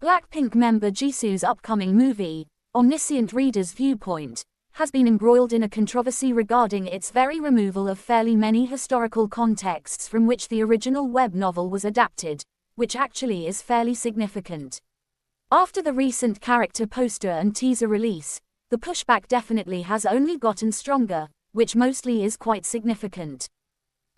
BLACKPINK member Jisoo's upcoming movie, Omniscient Reader's Viewpoint, has been embroiled in a controversy regarding its very removal of fairly many historical contexts from which the original web novel was adapted, which actually is fairly significant. After the recent character poster and teaser release, the pushback definitely has only gotten stronger, which mostly is quite significant.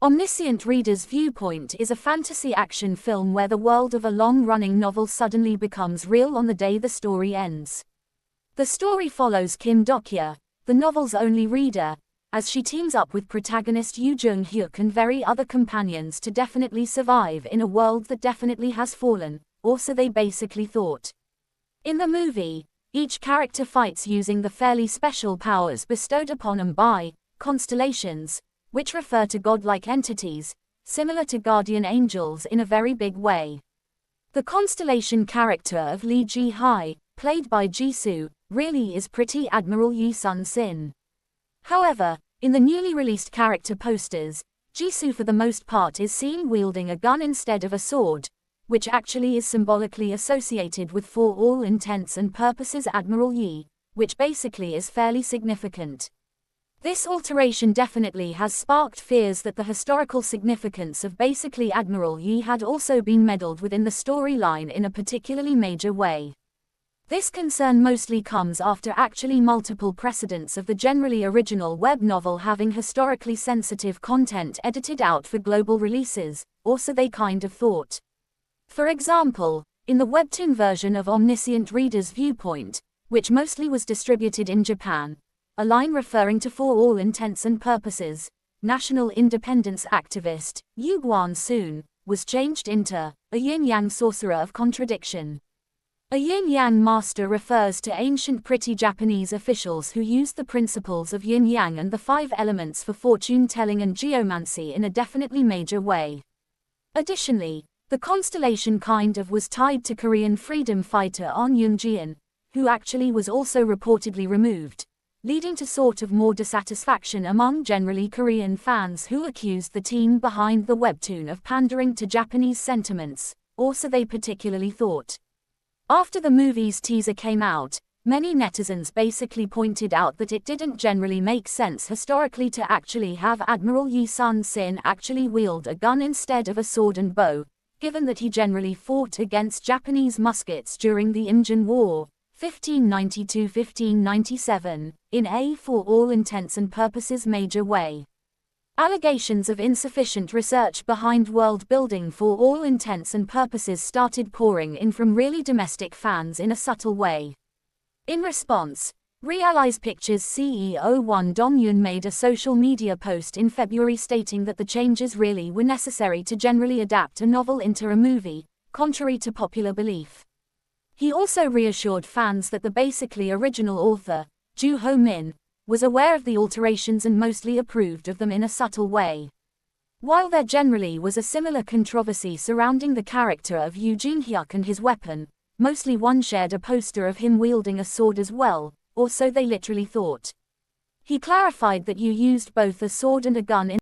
Omniscient Reader's Viewpoint is a fantasy action film where the world of a long-running novel suddenly becomes real on the day the story ends. The story follows Kim Dokya, the novel's only reader, as she teams up with protagonist Yoo Jung-hyuk and very other companions to definitely survive in a world that definitely has fallen, or so they basically thought. In the movie, each character fights using the fairly special powers bestowed upon them by constellations, which refer to godlike entities, similar to guardian angels in a very big way. The constellation character of Lee Ji-hae, played by Jisoo, really is pretty Admiral Yi Sun-sin. However, in the newly released character posters, Jisoo for the most part is seen wielding a gun instead of a sword, which actually is symbolically associated with for all intents and purposes Admiral Yi, which basically is fairly significant. This alteration definitely has sparked fears that the historical significance of basically Admiral Yi had also been meddled with in the storyline in a particularly major way. This concern mostly comes after actually multiple precedents of the generally original web novel having historically sensitive content edited out for global releases, or so they kind of thought. For example, in the webtoon version of Omniscient Reader's Viewpoint, which mostly was distributed in Japan, a line referring to for all intents and purposes, national independence activist, Yoo Gwon-soon, was changed into a yin-yang sorcerer of contradiction. A yin-yang master refers to ancient pretty Japanese officials who used the principles of yin-yang and the 5 elements for fortune-telling and geomancy in a definitely major way. Additionally, the constellation kind of was tied to Korean freedom fighter On Young-jian, who actually was also reportedly removed, leading to sort of more dissatisfaction among generally Korean fans who accused the team behind the webtoon of pandering to Japanese sentiments, or so they particularly thought. After the movie's teaser came out, many netizens basically pointed out that it didn't generally make sense historically to actually have Admiral Yi Sun-sin actually wield a gun instead of a sword and bow, given that he generally fought against Japanese muskets during the Imjin War, 1592–1597, in a for all intents and purposes major way. Allegations of insufficient research behind world building for all intents and purposes started pouring in from really domestic fans in a subtle way. In response, Realize Pictures CEO Won Dong-yoon made a social media post in February stating that the changes really were necessary to generally adapt a novel into a movie, contrary to popular belief. He also reassured fans that the basically original author, Joo Ho-min, was aware of the alterations and mostly approved of them in a subtle way. While there generally was a similar controversy surrounding the character of Yoo Jung-hyuk and his weapon, mostly one shared a poster of him wielding a sword as well, or so they literally thought. He clarified that Yoo used both a sword and a gun in